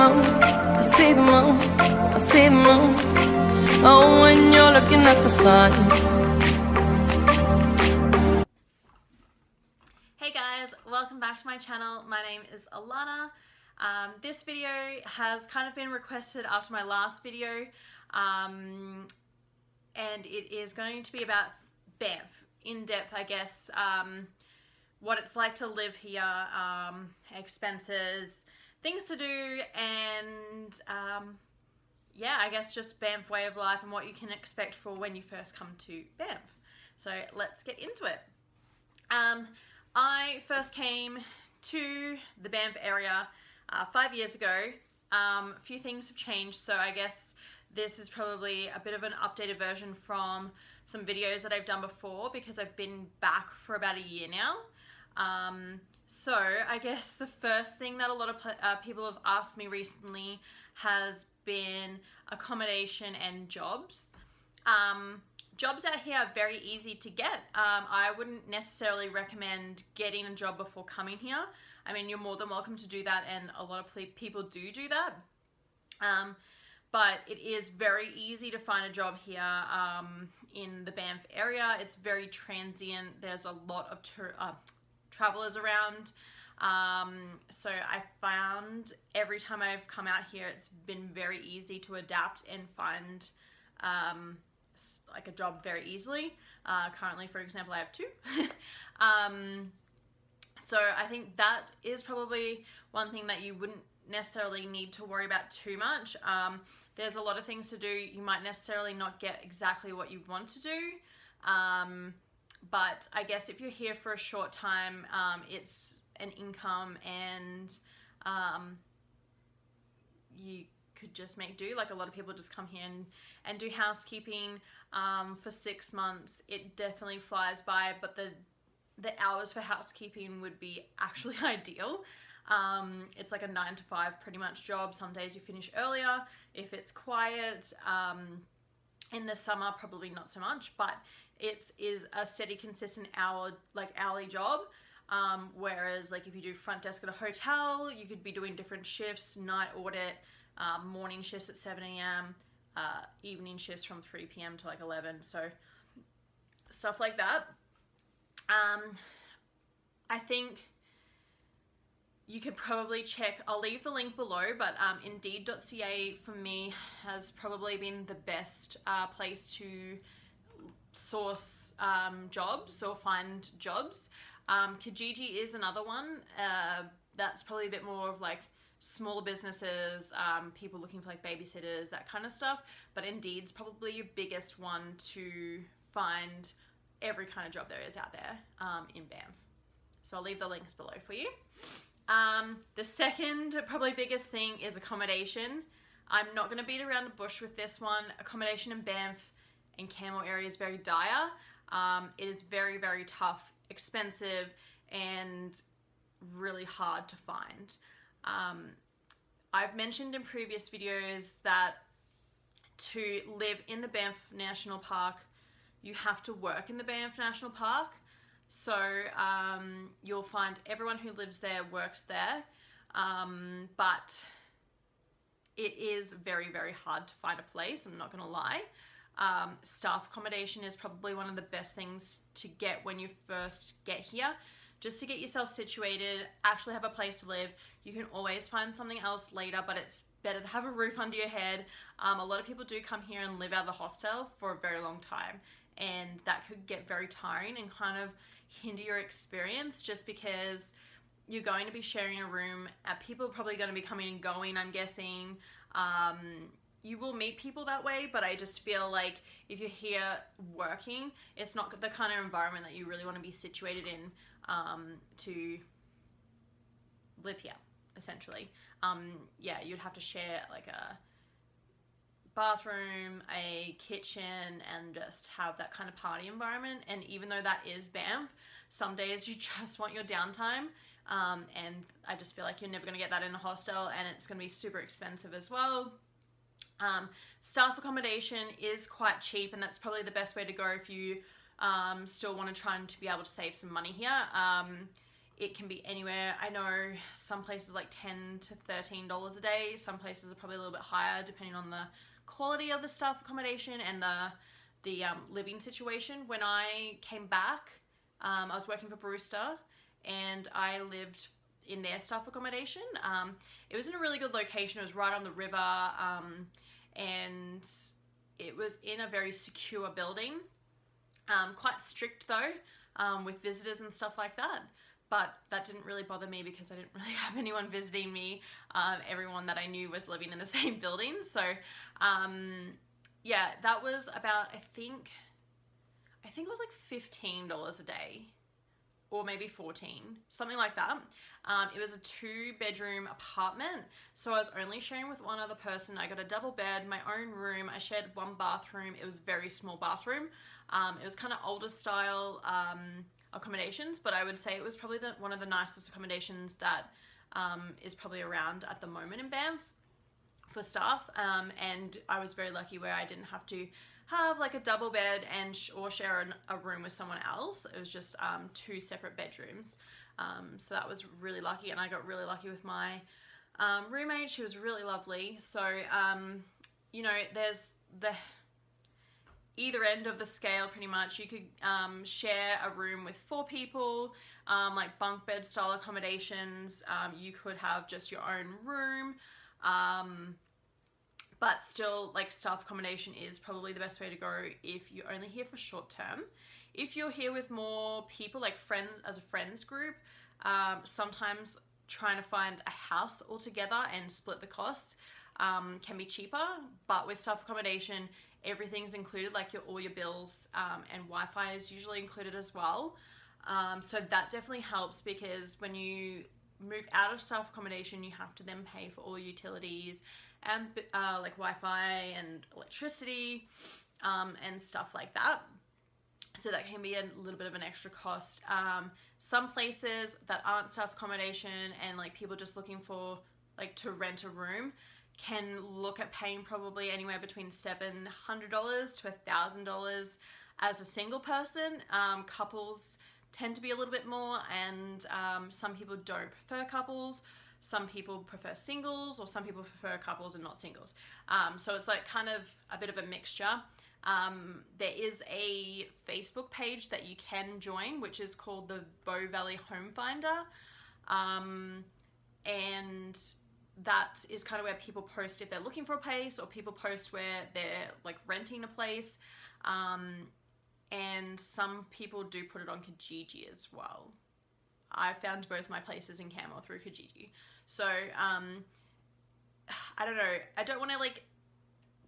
moon, I see the moon, I see the moon. Oh, when you're looking at the sun. Hey guys, welcome back to my channel. My name is Alana. This video has kind of been requested after my last video, and it is going to be about Banff, in depth I guess, what it's like to live here, expenses, things to do, and yeah, I guess just Banff way of life and what you can expect for when you first come to Banff. So let's get into it. I first came to the Banff area 5 years ago. A few things have changed, so I guess this is probably a bit of an updated version from some videos that I've done before, because I've been back for about a year now. So I guess the first thing that a lot of people have asked me recently has been accommodation and jobs. Jobs out here are very easy to get. I wouldn't necessarily recommend getting a job before coming here. I mean, you're more than welcome to do that, and a lot of people do that. But it is very easy to find a job here in the Banff area. It's very transient. There's a lot of travelers around. So I found every time I've come out here, it's been very easy to adapt and find like a job very easily. Currently, for example, I have two. So I think that is probably one thing that you wouldn't necessarily need to worry about too much. There's a lot of things to do. You might necessarily not get exactly what you want to do. But I guess if you're here for a short time, it's an income, and you could just make do. Like, a lot of people just come here and do housekeeping for 6 months. It definitely flies by, but the hours for housekeeping would be actually ideal. It's like a 9 to 5 pretty much job. Some days you finish earlier if it's quiet. In the summer, probably not so much, but it is a steady, consistent hourly job. Whereas like if you do front desk at a hotel, you could be doing different shifts: night audit, morning shifts at 7 a.m, evening shifts from 3 p.m. to like 11. So stuff like that. I think you could probably check, I'll leave the link below, but Indeed.ca for me has probably been the best place to source jobs or find jobs. Kijiji is another one. That's probably a bit more of like smaller businesses, people looking for like babysitters, that kind of stuff. But Indeed's probably your biggest one to find every kind of job there is out there in Banff. So I'll leave the links below for you. The second probably biggest thing is accommodation. I'm not going to beat around the bush with this one. Accommodation in Banff and Camel area is very dire. It is very, very tough, expensive, and really hard to find. I've mentioned in previous videos that to live in the Banff National Park, you have to work in the Banff National Park. So you'll find everyone who lives there works there, but it is very, very hard to find a place, I'm not going to lie. Staff accommodation is probably one of the best things to get when you first get here, just to get yourself situated, actually have a place to live. You can always find something else later, but it's better to have a roof under your head. A lot of people do come here and live out of the hostel for a very long time, and that could get very tiring and kind of hinder your experience, just because you're going to be sharing a room. People are probably going to be coming and going, I'm guessing. You will meet people that way, but I just feel like if you're here working, it's not the kind of environment that you really want to be situated in to live here, essentially. Yeah, you'd have to share like a bathroom, a kitchen, and just have that kind of party environment. And even though that is Banff, some days you just want your downtime, and I just feel like you're never going to get that in a hostel, and it's going to be super expensive as well. Staff accommodation is quite cheap, and that's probably the best way to go if you still want to try and to be able to save some money here. It can be anywhere. I know some places like $10 to $13 a day. Some places are probably a little bit higher depending on the quality of the staff accommodation and the living situation. When I came back, I was working for Brewster and I lived in their staff accommodation. It was in a really good location. It was right on the river, and it was in a very secure building. Quite strict though, with visitors and stuff like that. But that didn't really bother me because I didn't really have anyone visiting me. Everyone that I knew was living in the same building. So yeah, that was about, I think it was like $15 a day, or maybe 14, something like that. It was a 2-bedroom apartment, so I was only sharing with one other person. I got a double bed, my own room. I shared one bathroom. It was a very small bathroom. It was kind of older style accommodations, but I would say it was probably one of the nicest accommodations that is probably around at the moment in Banff for staff. And I was very lucky where I didn't have to have like a double bed or share a room with someone else. It was just 2 separate bedrooms. So that was really lucky, and I got really lucky with my roommate. She was really lovely. So you know, there's the either end of the scale pretty much. You could share a room with 4 people, like bunk bed style accommodations. You could have just your own room. But still, like, staff accommodation is probably the best way to go if you're only here for short term. If you're here with more people, like friends, as a friends group, sometimes trying to find a house altogether and split the costs can be cheaper. But with staff accommodation, everything's included, like all your bills, and Wi-Fi is usually included as well. So that definitely helps, because when you move out of staff accommodation, you have to then pay for all utilities and like Wi-Fi and electricity and stuff like that. So that can be a little bit of an extra cost. Some places that aren't staff accommodation and like people just looking for like to rent a room can look at paying probably anywhere between $700 to $1,000 as a single person. Couples tend to be a little bit more, and some people don't prefer couples. Some people prefer singles, or some people prefer couples and not singles. So it's like kind of a bit of a mixture. There is a Facebook page that you can join, which is called the Bow Valley Home Finder. And that is kind of where people post if they're looking for a place, or people post where they're like renting a place. And some people do put it on Kijiji as well. I found both my places in Canmore through Kijiji. So, I don't know. I don't want to like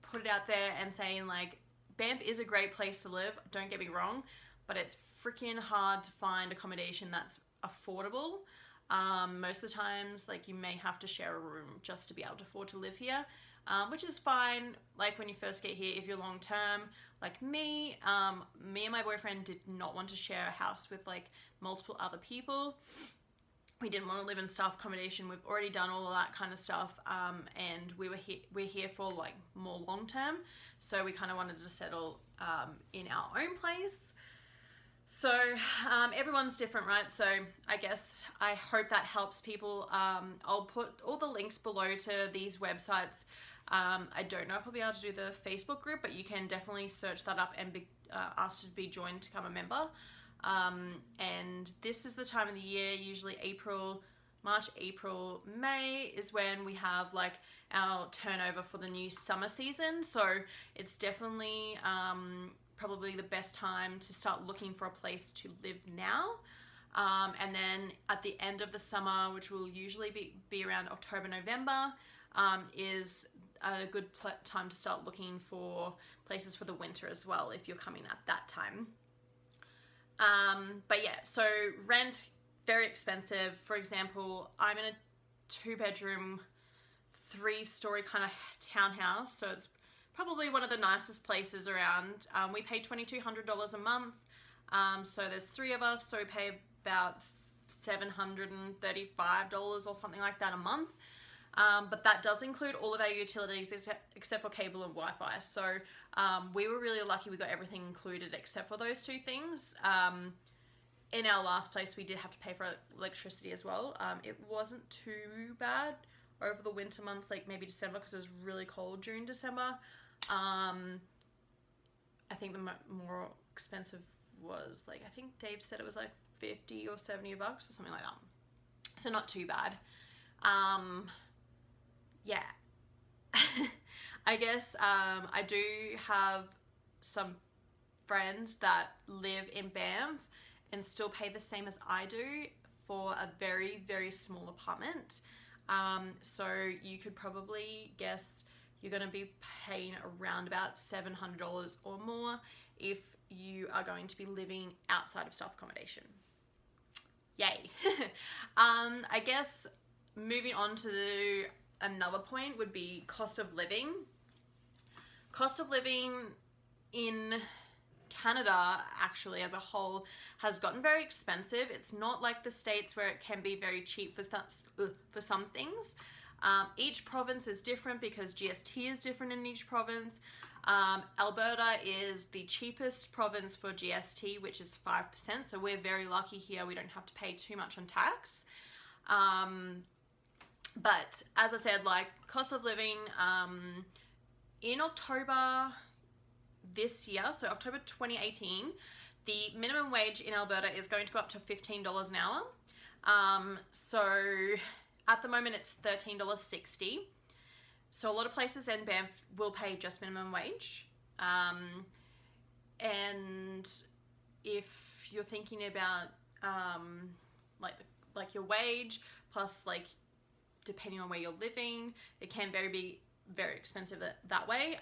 put it out there and saying like Banff is a great place to live. Don't get me wrong, but it's freaking hard to find accommodation that's affordable. Most of the times, like, you may have to share a room just to be able to afford to live here, which is fine. Like when you first get here, if you're long term, like me and my boyfriend did not want to share a house with like multiple other people. We didn't want to live in staff accommodation. We've already done all of that kind of stuff, and we're here for like more long term, so we kind of wanted to settle in our own place. So everyone's different, right? So I hope that helps people. I'll put all the links below to these websites. I don't know if I'll be able to do the Facebook group, but you can definitely search that up and be asked to be joined to become a member. And this is the time of the year, usually March, April, May is when we have like our turnover for the new summer season. So it's definitely probably the best time to start looking for a place to live now. And then at the end of the summer, which will usually be around October, November, is a good time to start looking for places for the winter as well, if you're coming at that time. But yeah, so rent, very expensive. For example, I'm in a 2-bedroom, 3-story kind of townhouse, so it's probably one of the nicest places around. We pay $2,200 a month, so there's 3 of us, so we pay about $735 or something like that a month. But that does include all of our utilities except for cable and Wi-Fi. So we were really lucky we got everything included except for those 2 things. in our last place, we did have to pay for electricity as well. It wasn't too bad over the winter months, like maybe December, because it was really cold during December. I think the more expensive was like, I think Dave said it was like 50 or 70 bucks or something like that. So not too bad. Yeah. I guess I do have some friends that live in Banff and still pay the same as I do for a very, very small apartment. So you could probably guess you're going to be paying around about $700 or more if you are going to be living outside of self-accommodation. Yay. I guess moving on to another point would be cost of living. Cost of living in Canada, actually, as a whole, has gotten very expensive. It's not like the States where it can be very cheap for some things. Each province is different because GST is different in each province. Alberta is the cheapest province for GST, which is 5%. So we're very lucky here. We don't have to pay too much on tax. But as I said, like cost of living in October this year, so October 2018, the minimum wage in Alberta is going to go up to $15 an hour. So at the moment it's $13.60. So a lot of places in Banff will pay just minimum wage. And if you're thinking about like your wage plus like depending on where you're living, it can be very expensive that way.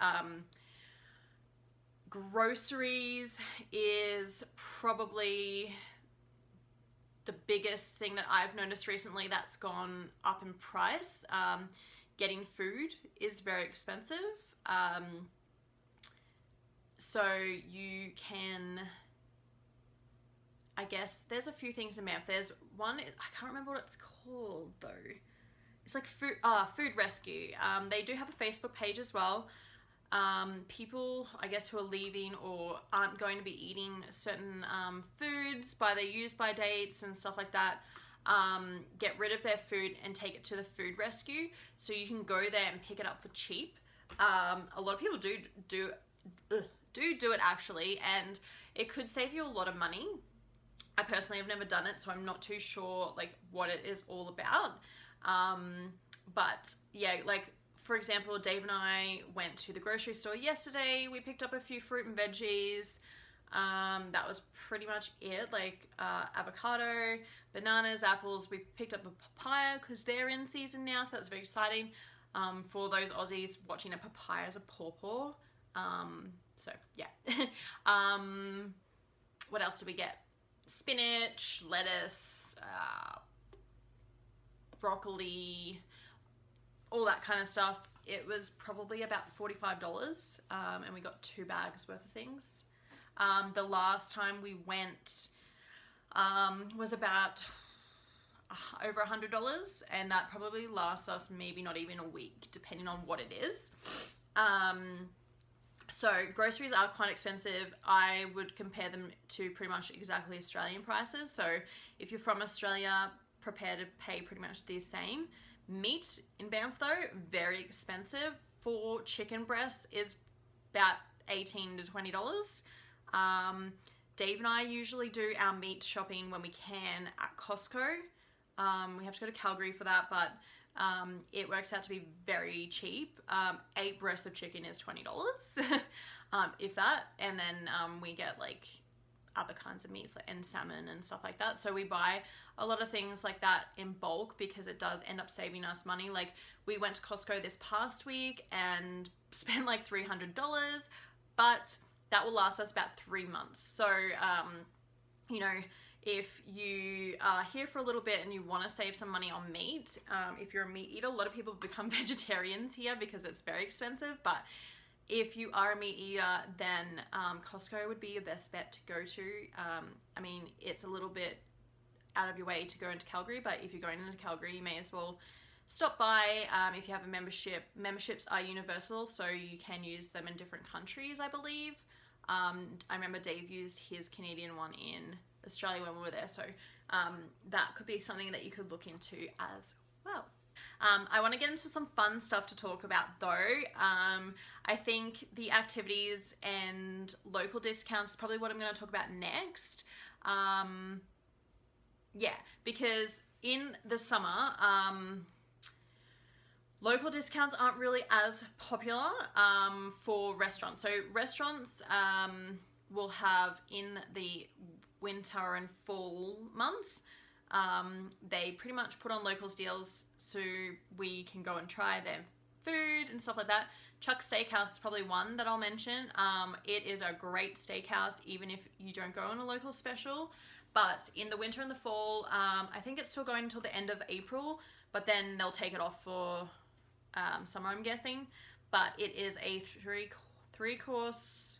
Groceries is probably the biggest thing that I've noticed recently that's gone up in price. Getting food is very expensive. So you can, I guess, there's a few things in Banff. There's one, I can't remember what it's called though. It's like Food Rescue. They do have a Facebook page as well. People, I guess, who are leaving or aren't going to be eating certain foods by their use-by dates and stuff like that, get rid of their food and take it to the Food Rescue. So you can go there and pick it up for cheap. A lot of people do it actually, and it could save you a lot of money. I personally have never done it, so I'm not too sure like what it is all about. But yeah, like for example, Dave and I went to the grocery store yesterday. We picked up a few fruit and veggies. That was pretty much it, like avocado, bananas, apples. We picked up a papaya because they're in season now, so that's very exciting for those Aussies watching a papaya as a pawpaw. So yeah. What else did we get? Spinach, lettuce, broccoli, all that kind of stuff. It was probably about $45, and we got 2 bags worth of things. The last time we went was about over $100, and that probably lasts us maybe not even a week, depending on what it is. So groceries are quite expensive. I would compare them to pretty much exactly Australian prices. So if you're from Australia, prepare to pay pretty much the same. Meat in Banff though, very expensive. For chicken breasts is about $18 to $20. Dave and I usually do our meat shopping when we can at Costco. We have to go to Calgary for that, but it works out to be very cheap. 8 breasts of chicken is $20, if that, and then we get like other kinds of meats and salmon and stuff like that. So we buy a lot of things like that in bulk because it does end up saving us money. Like we went to Costco this past week and spent like $300, but that will last us about 3 months. So, you know, if you are here for a little bit and you want to save some money on meat, if you're a meat eater, a lot of people become vegetarians here because it's very expensive, but if you are a meat eater, then Costco would be your best bet to go to. I mean, it's a little bit out of your way to go into Calgary, but if you're going into Calgary, you may as well stop by. If you have a membership, memberships are universal, so you can use them in different countries, I believe. I remember Dave used his Canadian one in Australia when we were there. So that could be something that you could look into as well. I want to get into some fun stuff to talk about though. I think the activities and local discounts is probably what I'm going to talk about next. Yeah, because in the summer, local discounts aren't really as popular for restaurants. So restaurants will have in the winter and fall months, they pretty much put on locals deals so we can go and try their food and stuff like that. Chuck's Steakhouse is probably one that I'll mention. It is a great steakhouse even if you don't go on a local special. But in the winter and the fall, I think it's still going until the end of April, but then they'll take it off for summer, I'm guessing. But it is a three-course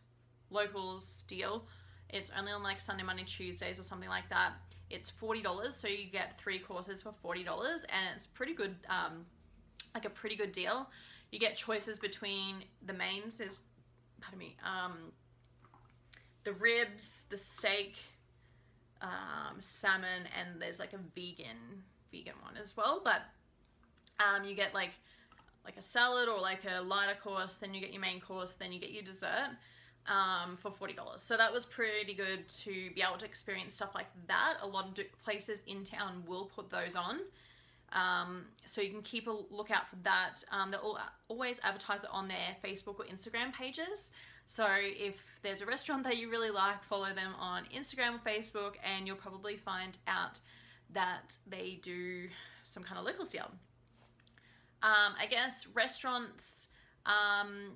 locals deal. It's only on like Sunday, Monday, Tuesdays or something like that. It's $40, so you get 3 courses for $40, and it's pretty good, like a pretty good deal. You get choices between the mains, there's, pardon me, the ribs, the steak, salmon, and there's like a vegan one as well. But you get like a salad or like a lighter course, then you get your main course, then you get your dessert. For $40. So that was pretty good to be able to experience stuff like that. A lot of places in town will put those on. So you can keep a lookout for that. They'll always advertise it on their Facebook or Instagram pages. So if there's a restaurant that you really like, follow them on Instagram or Facebook, and you'll probably find out that they do some kind of local deal. I guess restaurants,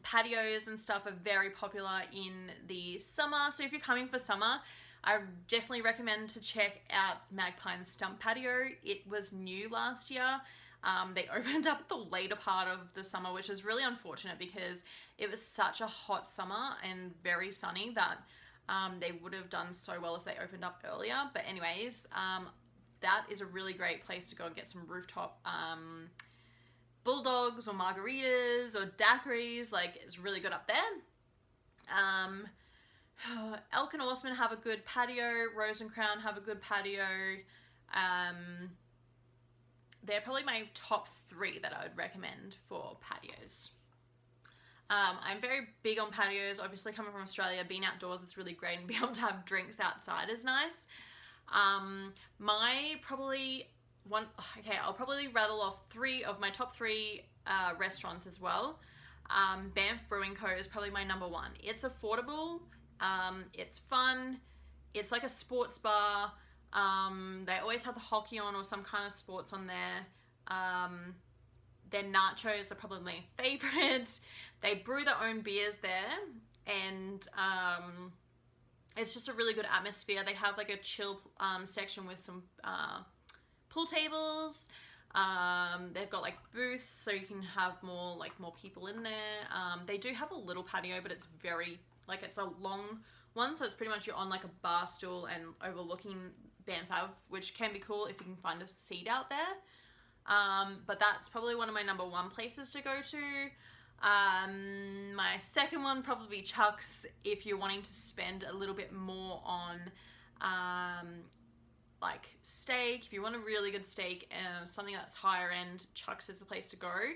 patios and stuff are very popular in the summer. So if you're coming for summer, I definitely recommend to check out Magpie and Stump Patio. It was new last year. They opened up at the later part of the summer, which is really unfortunate because it was such a hot summer and very sunny that they would have done so well if they opened up earlier. But anyways, that is a really great place to go and get some rooftop bulldogs or margaritas or daiquiris. Like, it's really good up there. Elk and Horseman have a good patio. Rose and Crown have a good patio. They're probably my top 3 that I would recommend for patios. I'm very big on patios. Obviously, coming from Australia, being outdoors is really great, and being able to have drinks outside is nice. I'll probably rattle off 3 of my top 3 restaurants as well. Banff Brewing Co. is probably my number 1. It's affordable, it's fun, it's like a sports bar. They always have the hockey on or some kind of sports on there. Their nachos are probably my favorite. They brew their own beers there, and it's just a really good atmosphere. They have like a chill section with some pool tables. They've got like booths so you can have more people in there. They do have a little patio, but it's it's a long one, so it's pretty much you're on like a bar stool and overlooking Banff Ave, which can be cool if you can find a seat out there. But that's probably one of my number 1 places to go to. My second one probably be Chuck's if you're wanting to spend a little bit more on like steak. If you want a really good steak and something that's higher end, Chuck's is the place to go.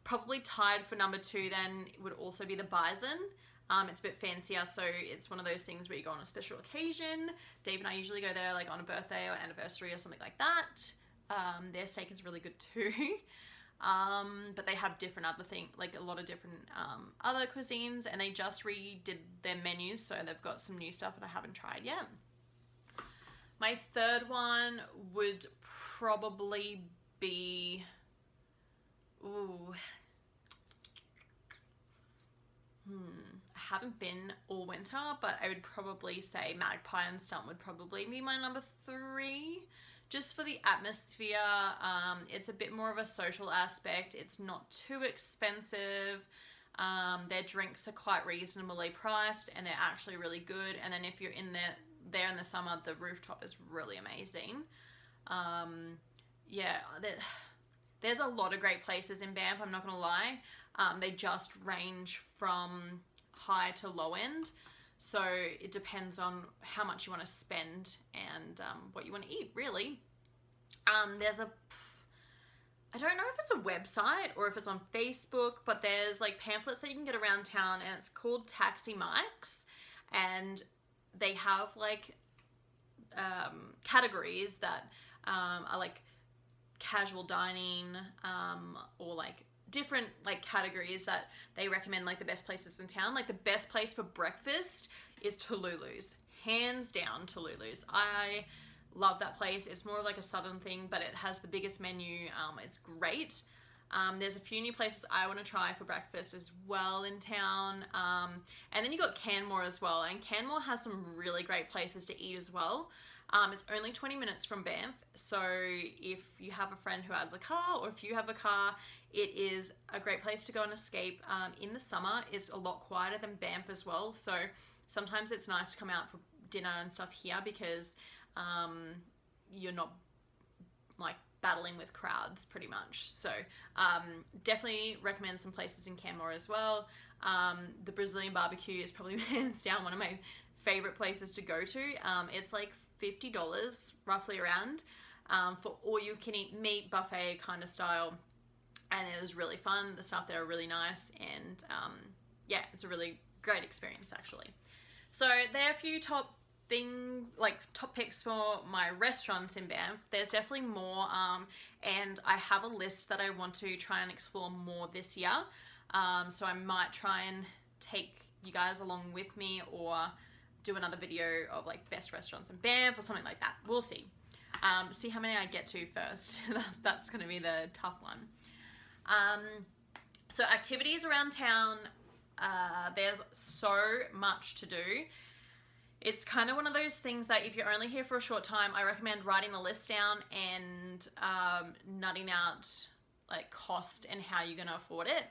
Probably tied for number 2 then would also be the Bison. It's a bit fancier, so it's one of those things where you go on a special occasion. Dave and I usually go there like on a birthday or anniversary or something like that. Their steak is really good too. But they have different other things, like a lot of different other cuisines, and they just redid their menus, so they've got some new stuff that I haven't tried yet. My third one would probably be, I haven't been all winter, but I would probably say Magpie and Stump would probably be my number 3. Just for the atmosphere. It's a bit more of a social aspect. It's not too expensive. Their drinks are quite reasonably priced, and they're actually really good. And then if you're in there in the summer, the rooftop is really amazing. Yeah, there's a lot of great places in Banff, I'm not gonna lie. They just range from high to low end. So it depends on how much you want to spend and what you want to eat, really. There's I don't know if it's a website or if it's on Facebook, but there's like pamphlets that you can get around town, and it's called Taxi Mike's, and they have like categories that are like casual dining, or like different like categories that they recommend, like the best places in town. Like the best place for breakfast is Talulu's, hands down. Talulu's, I love that place. It's more of like a southern thing, but it has the biggest menu. It's great. There's a few new places I want to try for breakfast as well in town. And then you got Canmore as well, and Canmore has some really great places to eat as well. It's only 20 minutes from Banff, so if you have a friend who has a car, or if you have a car, it is a great place to go and escape. In the summer, it's a lot quieter than Banff as well, so sometimes it's nice to come out for dinner and stuff here, because you're not like battling with crowds pretty much. So definitely recommend some places in Canmore as well. The Brazilian barbecue is probably hands down one of my favorite places to go to. It's like $50 roughly around, for all you can eat meat buffet kind of style, and it was really fun. The staff there are really nice, and yeah, it's a really great experience actually. So there are a few top picks for my restaurants in Banff. There's definitely more, and I have a list that I want to try and explore more this year. So I might try and take you guys along with me, or do another video of like best restaurants in Banff or something like that. We'll see. See how many I get to first. That's going to be the tough one. So activities around town, there's so much to do. It's kind of one of those things that if you're only here for a short time, I recommend writing a list down and nutting out like cost and how you're going to afford it.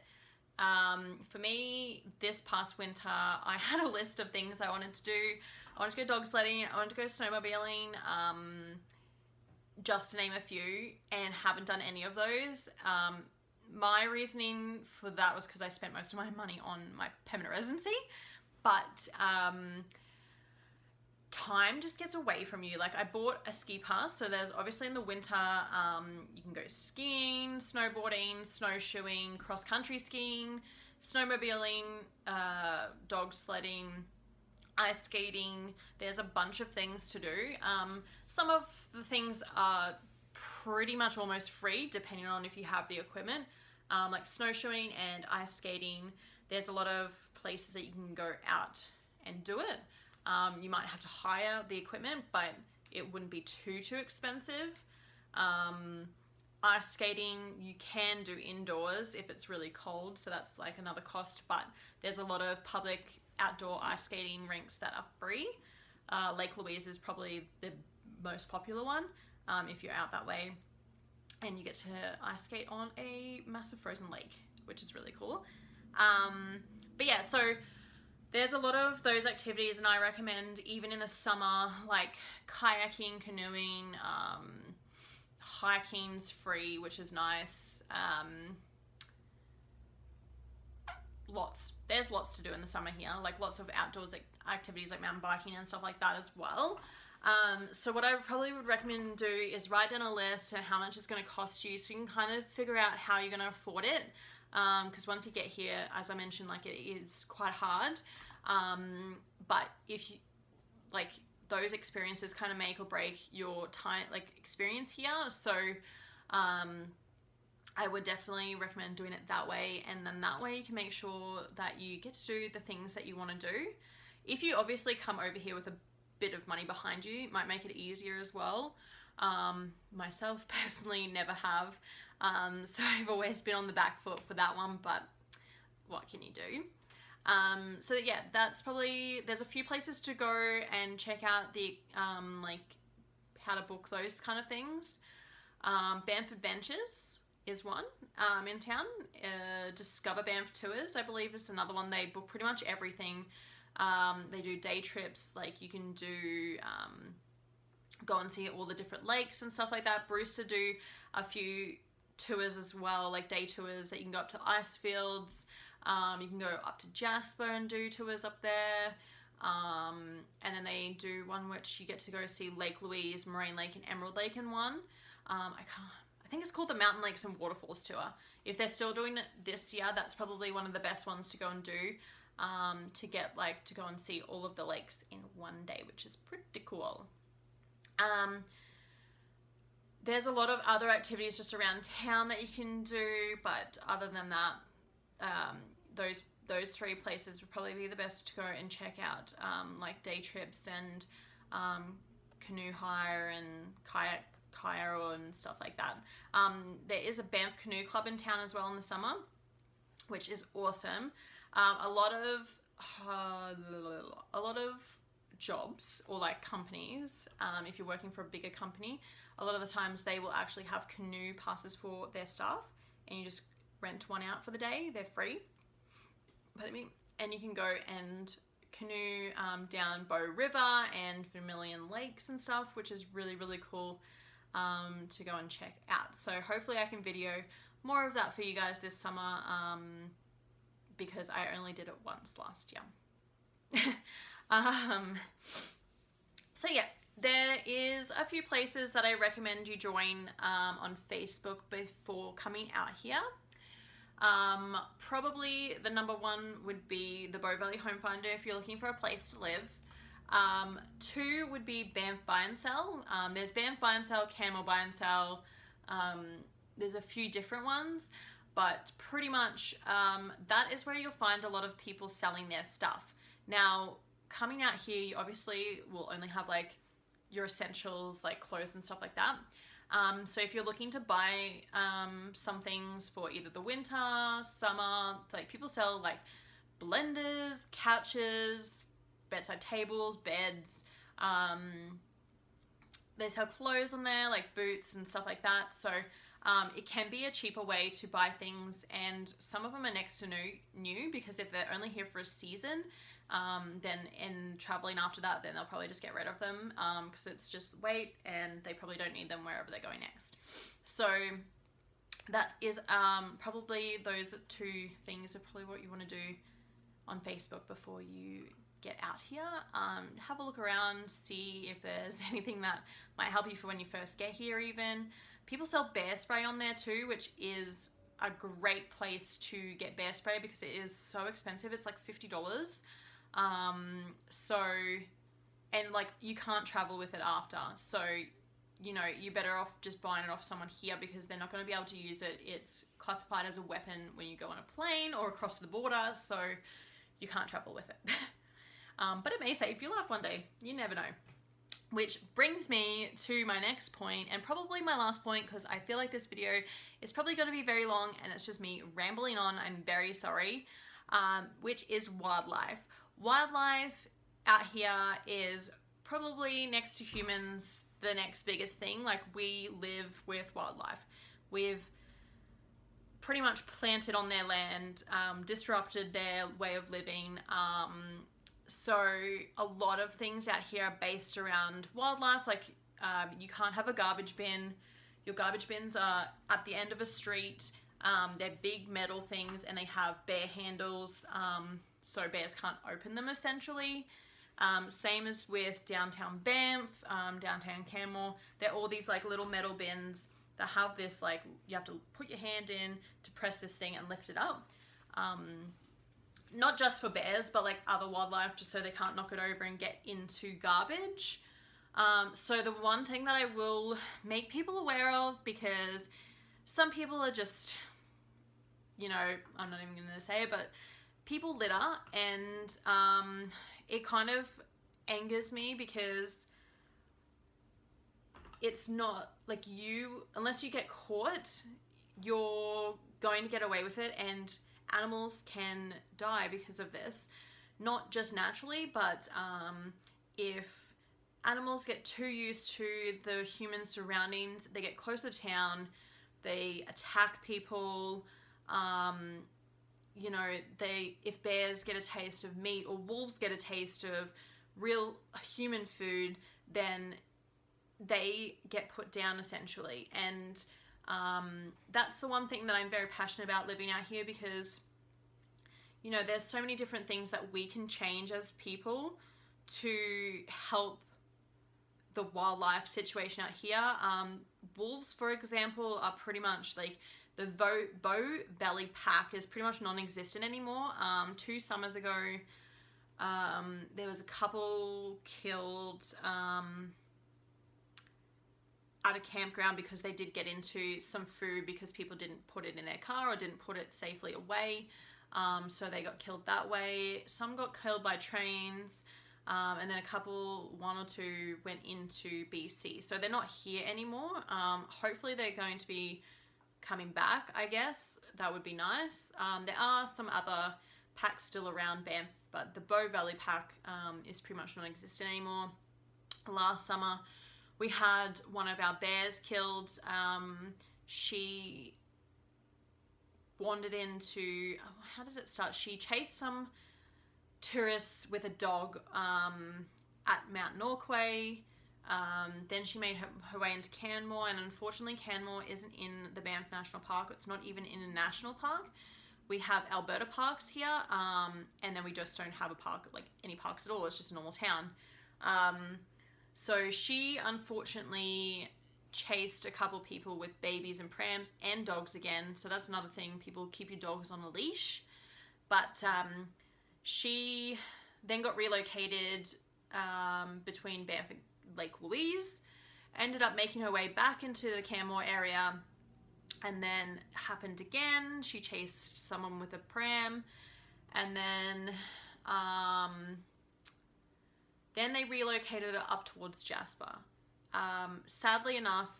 For me, this past winter, I had a list of things I wanted to do. I wanted to go dog sledding, I wanted to go snowmobiling, just to name a few, and haven't done any of those. My reasoning for that was because I spent most of my money on my permanent residency, but time just gets away from you. Like I bought a ski pass, so there's obviously in the winter, you can go skiing, snowboarding, snowshoeing, cross-country skiing, snowmobiling, dog sledding, ice skating. There's a bunch of things to do. Some of the things are pretty much almost free depending on if you have the equipment, like snowshoeing and ice skating. There's a lot of places that you can go out and do it. You might have to hire the equipment, but it wouldn't be too expensive. Ice skating, you can do indoors if it's really cold, so that's like another cost, but there's a lot of public outdoor ice skating rinks that are free. Lake Louise is probably the most popular one, if you're out that way, and you get to ice skate on a massive frozen lake, which is really cool. But yeah, so there's a lot of those activities, and I recommend even in the summer, like kayaking, canoeing, hiking's free, which is nice. There's lots to do in the summer here, like lots of outdoors activities like mountain biking and stuff like that as well. So what I probably would recommend do is write down a list and how much it's going to cost you, so you can kind of figure out how you're going to afford it. Because once you get here, as I mentioned, like it is quite hard. But if you like, those experiences kind of make or break your time, like experience here. So I would definitely recommend doing it that way, and then that way you can make sure that you get to do the things that you want to do. If you obviously come over here with a bit of money behind you, it might make it easier as well. Myself personally never have, so I've always been on the back foot for that one, but what can you do? So yeah, that's probably, there's a few places to go and check out the like how to book those kind of things. Banff Adventures is one in town. Discover Banff Tours, I believe, is another one. They book pretty much everything. They do day trips, like you can do go and see all the different lakes and stuff like that. Brewster do a few tours as well, like day tours that you can go up to ice fields. You can go up to Jasper and do tours up there. And then they do one which you get to go see Lake Louise, Moraine Lake, and Emerald Lake in one. I think it's called the Mountain Lakes and Waterfalls Tour. If they're still doing it this year, that's probably one of the best ones to go and do, to go and see all of the lakes in one day, which is pretty cool. There's a lot of other activities just around town that you can do, but other than that, those three places would probably be the best to go and check out, like day trips and canoe hire and kayak hire and stuff like that. There is a Banff Canoe Club in town as well in the summer, which is awesome. A lot of jobs or like companies, if you're working for a bigger company, a lot of the times they will actually have canoe passes for their staff, and you just rent one out for the day. They're free. And you can go and canoe down Bow River and Vermilion Lakes and stuff, which is really, really cool to go and check out. So hopefully I can video more of that for you guys this summer, because I only did it once last year. So yeah, there is a few places that I recommend you join on Facebook before coming out here. Probably the number one would be the Bow Valley Home Finder if you're looking for a place to live. 2 would be Banff Buy and Sell. There's Banff Buy and Sell, Camel Buy and Sell. There's a few different ones, but pretty much that is where you'll find a lot of people selling their stuff. Now, coming out here, you obviously will only have like your essentials, like clothes and stuff like that. So if you're looking to buy some things for either the winter, summer, like people sell like blenders, couches, bedside tables, beds. They sell clothes on there, like boots and stuff like that. So it can be a cheaper way to buy things, and some of them are next to new because if they're only here for a season, then in traveling after that, then they'll probably just get rid of them because it's just weight and they probably don't need them wherever they're going next. So that is probably those 2 things are probably what you want to do on Facebook before you get out here. Have a look around, see if there's anything that might help you for when you first get here even. People sell bear spray on there too, which is a great place to get bear spray because it is so expensive. It's like $50. And like you can't travel with it after. So, you know, you're better off just buying it off someone here because they're not going to be able to use it. It's classified as a weapon when you go on a plane or across the border, so you can't travel with it. But it may save your life one day. You never know. Which brings me to my next point, and probably my last point, because I feel like this video is probably going to be very long and it's just me rambling on. I'm very sorry. Which is wildlife. Wildlife out here is probably next to humans the next biggest thing. Like, we live with wildlife. We've pretty much planted on their land, disrupted their way of living. So a lot of things out here are based around wildlife. Like you can't have a garbage bin. Your garbage bins are at the end of a street. They're big metal things and they have bear handles, so bears can't open them essentially. Same as with downtown Banff, downtown Canmore. They're all these like little metal bins that have this, like, you have to put your hand in to press this thing and lift it up. Not just for bears, but like other wildlife, just so they can't knock it over and get into garbage. So the one thing that I will make people aware of, because some people are just, you know, I'm not even going to say it, but people litter, and it kind of angers me because it's not like unless you get caught, you're going to get away with it, and animals can die because of this. Not just naturally, but if animals get too used to the human surroundings, they get close to town, they attack people. You know, if bears get a taste of meat or wolves get a taste of real human food, then they get put down essentially. And that's the one thing that I'm very passionate about living out here, because, you know, there's so many different things that we can change as people to help the wildlife situation out here. Wolves, for example, are pretty much like the Bow Valley pack is pretty much non-existent anymore. 2 summers ago, there was a couple killed at a campground because they did get into some food because people didn't put it in their car or didn't put it safely away. So they got killed that way. Some got killed by trains. And then one or two went into BC. So they're not here anymore. Hopefully they're going to be coming back, I guess. That would be nice. There are some other packs still around Banff, but the Bow Valley pack is pretty much non-existent anymore. Last summer, we had one of our bears killed. She wandered into, how did it start? She chased some tourists with a dog at Mount Norquay. Then she made her way into Canmore, and unfortunately Canmore isn't in the Banff National Park. It's not even in a national park. We have Alberta parks here, and then we just don't have a park, like any parks at all. It's just a normal town. So she unfortunately chased a couple people with babies and prams and dogs again. So that's another thing. People, keep your dogs on a leash. But she then got relocated between Banff and Lake Louise, ended up making her way back into the Canmore area, and then happened again. She chased someone with a pram, and then they relocated her up towards Jasper. Sadly enough,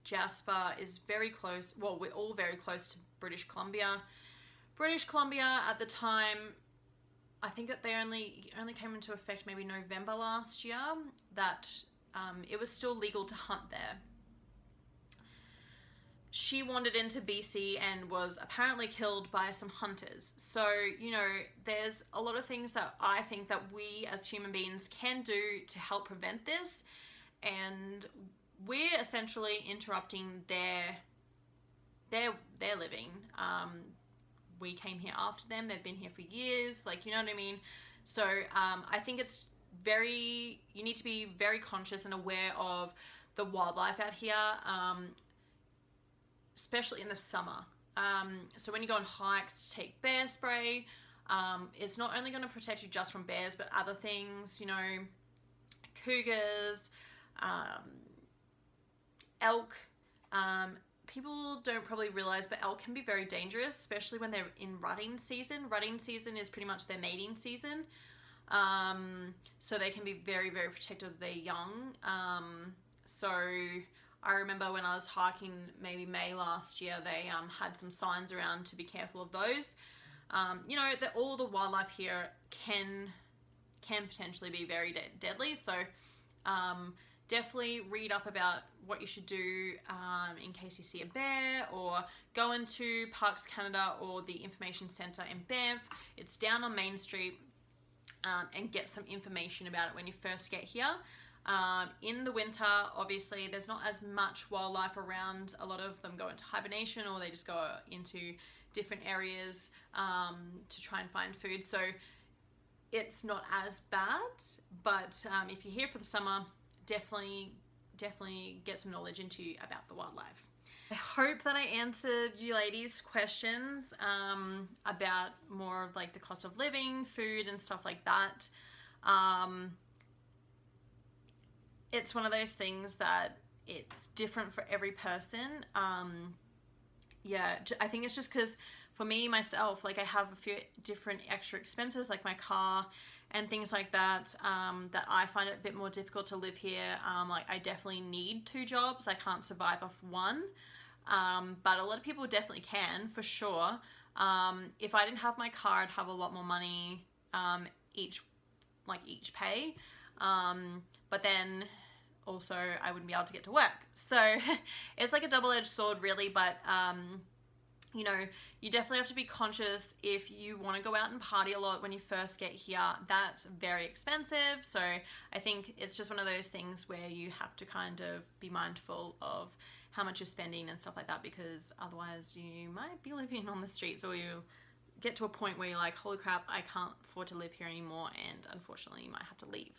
Jasper is very close. Well, we're all very close to British Columbia. British Columbia at the time, I think that they only came into effect maybe November last year, that it was still legal to hunt there. She wandered into BC and was apparently killed by some hunters. So, you know, there's a lot of things that I think that we as human beings can do to help prevent this, and we're essentially interrupting their living. We came here after them. They've been here for years. Like, you know what I mean? So I think it's you need to be very conscious and aware of the wildlife out here, especially in the summer. So when you go on hikes, take bear spray. It's not only going to protect you just from bears, but other things, you know, cougars, elk. People don't probably realize, but elk can be very dangerous, especially when they're in rutting season. Rutting season is pretty much their mating season. So they can be very, very protective of their young. So I remember when I was hiking maybe May last year, they had some signs around to be careful of those. You know, that all the wildlife here can potentially be very deadly. So definitely read up about what you should do in case you see a bear, or go into Parks Canada or the Information Centre in Banff. It's down on Main Street, and get some information about it when you first get here. In the winter, obviously, there's not as much wildlife around. A lot of them go into hibernation, or they just go into different areas to try and find food. So it's not as bad, but if you're here for the summer, definitely get some knowledge about the wildlife. I hope that I answered you ladies' questions about more of like the cost of living, food and stuff like that. It's one of those things that it's different for every person. Yeah, I think it's just because for me, myself, like I have a few different extra expenses, like my car and things like that, that I find it a bit more difficult to live here. Like I definitely need 2 jobs. I can't survive off one. But a lot of people definitely can, for sure. If I didn't have my car, I'd have a lot more money each pay. But then also I wouldn't be able to get to work. So it's like a double-edged sword really, but you know, you definitely have to be conscious if you want to go out and party a lot when you first get here. That's very expensive. So I think it's just one of those things where you have to kind of be mindful of how much you're spending and stuff like that, because otherwise you might be living on the streets, or you get to a point where you're like, holy crap, I can't afford to live here anymore, and unfortunately you might have to leave,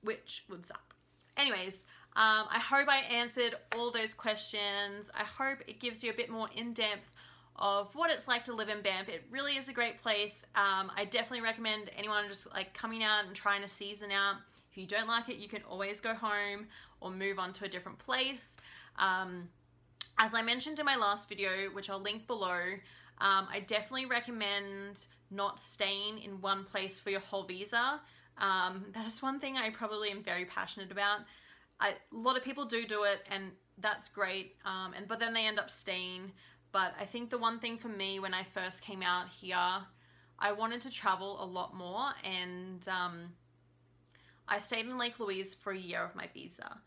which would suck. Anyways, I hope I answered all those questions. I hope it gives you a bit more in-depth of what it's like to live in Banff. It really is a great place. I definitely recommend anyone just like coming out and trying a season out. If you don't like it, you can always go home or move on to a different place. As I mentioned in my last video, which I'll link below, I definitely recommend not staying in one place for your whole visa. That is one thing I probably am very passionate about. A lot of people do it, and that's great, but then they end up staying. But I think the one thing for me when I first came out here, I wanted to travel a lot more, and I stayed in Lake Louise for a year of my visa.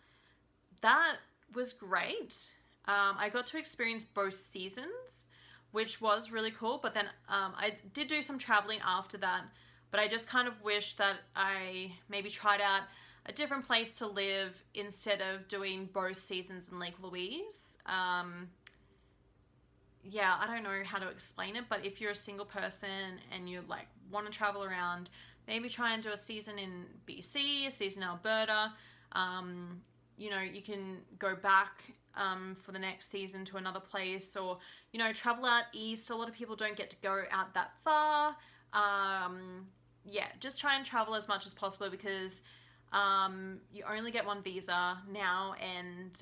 That was great. I got to experience both seasons, which was really cool, but then I did do some traveling after that, but I just kind of wish that I maybe tried out a different place to live instead of doing both seasons in Lake Louise. Yeah, I don't know how to explain it, but if you're a single person and you like want to travel around, maybe try and do a season in BC, a season in Alberta. You know, you can go back for the next season to another place, or, you know, travel out east. A lot of people don't get to go out that far. Yeah, just try and travel as much as possible, because you only get one visa now, and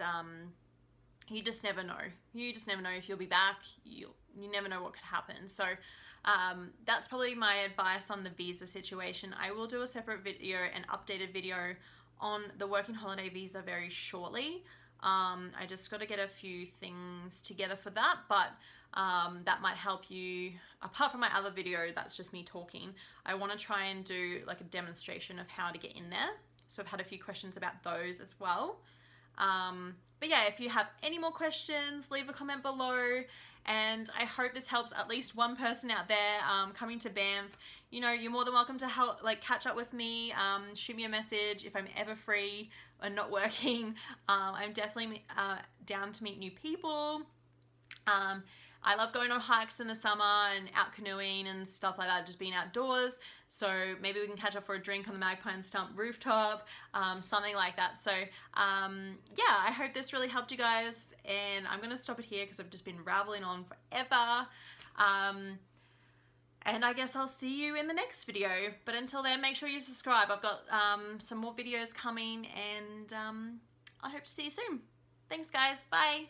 you just never know. You just never know if you'll be back. You never know what could happen. So that's probably my advice on the visa situation. I will do a separate video, an updated video on the working holiday visa very shortly. I just got to get a few things together for that, but that might help you. Apart from my other video, that's just me talking. I want to try and do like a demonstration of how to get in there. So I've had a few questions about those as well. But yeah, if you have any more questions, leave a comment below, and I hope this helps at least one person out there coming to Banff. You know, you're more than welcome to help, like, catch up with me, shoot me a message if I'm ever free and not working. I'm definitely down to meet new people. I love going on hikes in the summer and out canoeing and stuff like that, just being outdoors. So maybe we can catch up for a drink on the Magpie and Stump rooftop, something like that. So yeah, I hope this really helped you guys, and I'm gonna stop it here because I've just been rambling on forever. And I guess I'll see you in the next video. But until then, make sure you subscribe. I've got some more videos coming, and I hope to see you soon. Thanks guys, bye.